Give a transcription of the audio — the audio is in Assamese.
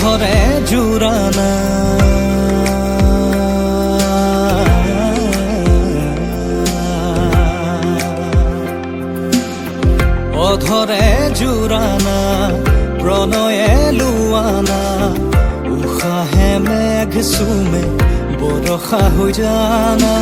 অধৰে জুৰানা অধৰে জুৰানা প্ৰণয়ে লুয়ানা উশাহে মেঘ চুমে বৰষা হৈ জানা